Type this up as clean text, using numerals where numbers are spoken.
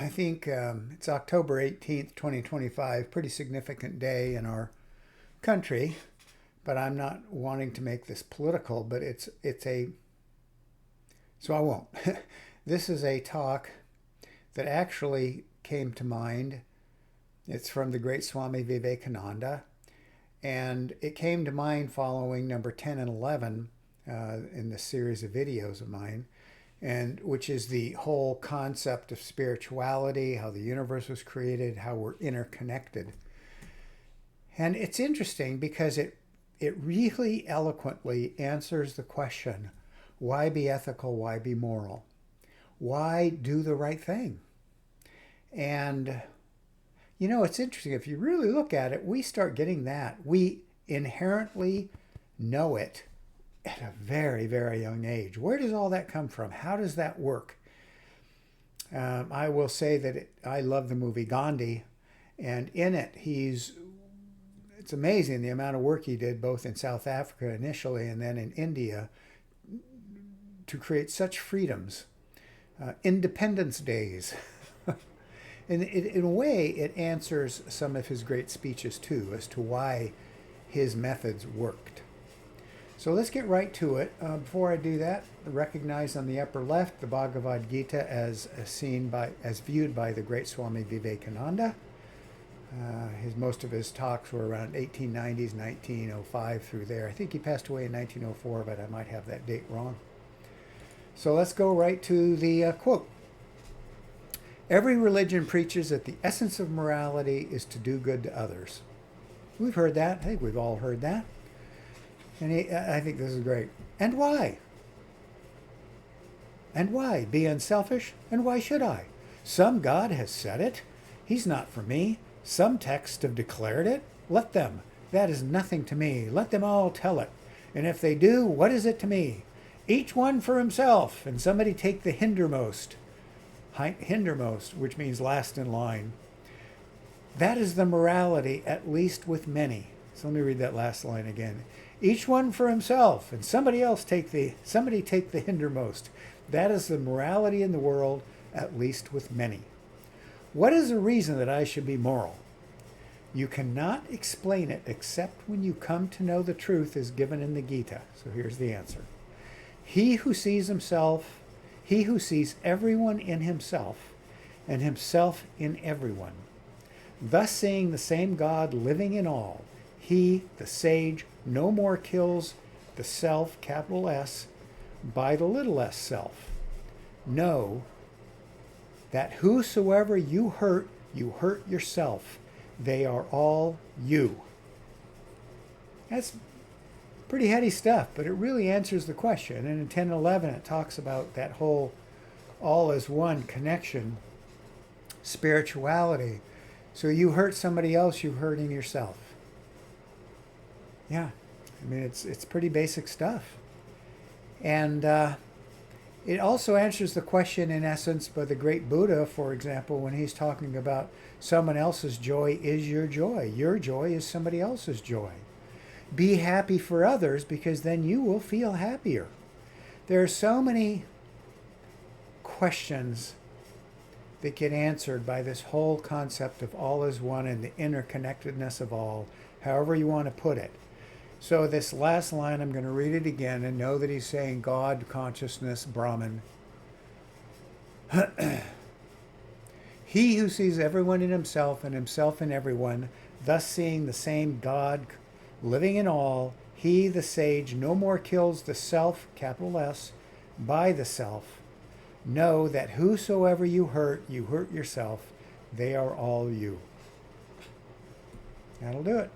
I think it's October 18th, 2025, pretty significant day in our country, but I'm not wanting to make this political, but so I won't. This is a talk that actually came to mind. It's from the great Swami Vivekananda, and it came to mind following number 10 and 11 in this series of videos of mine, and which is the whole concept of spirituality, how the universe was created, how we're interconnected. And it's interesting because it really eloquently answers the question, why be ethical, why be moral? Why do the right thing? And, it's interesting. If you really look at it, we start getting that. We inherently know it at a very, very young age. Where does all that come from? How does that work? I will say that I love the movie Gandhi, and in it, it's amazing the amount of work he did both in South Africa initially and then in India to create such freedoms. Independence Days. And in a way, it answers some of his great speeches too as to why his methods worked. So let's get right to it. Before I do that, recognize on the upper left the Bhagavad Gita as viewed by the great Swami Vivekananda. Most of his talks were around 1890s, 1905 through there. I think he passed away in 1904, but I might have that date wrong. So let's go right to the quote. Every religion preaches that the essence of morality is to do good to others. We've heard that. I think we've all heard that. And I think this is great. And why? And why? Be unselfish? And why should I? Some God has said it. He's not for me. Some texts have declared it. Let them. That is nothing to me. Let them all tell it. And if they do, what is it to me? Each one for himself, and somebody take the hindermost, which means last in line. That is the morality, at least with many. So let me read that last line again. Each one for himself, and somebody take the hindermost. That is the morality in the world, at least with many. What is the reason that I should be moral? You cannot explain it except when you come to know the truth is given in the Gita. So here's the answer. He who sees everyone in himself, and himself in everyone, thus seeing the same God living in all, he, the sage, no more kills the self, capital S, by the little s self. Know that whosoever you hurt yourself. They are all you. That's pretty heady stuff, but it really answers the question. And in 10 and 11, it talks about that whole all as one connection, spirituality. So you hurt somebody else, you're hurting yourself. Yeah, I mean, it's pretty basic stuff. And it also answers the question, in essence, by the great Buddha, for example, when he's talking about someone else's joy is your joy. Your joy is somebody else's joy. Be happy for others, because then you will feel happier. There are so many questions that get answered by this whole concept of all is one and the interconnectedness of all, however you want to put it. So this last line, I'm going to read it again and know that he's saying God, consciousness, Brahman. He who sees everyone in himself and himself in everyone, thus seeing the same God living in all, he, the sage, no more kills the self, capital S, by the self. Know that whosoever you hurt yourself. They are all you. That'll do it.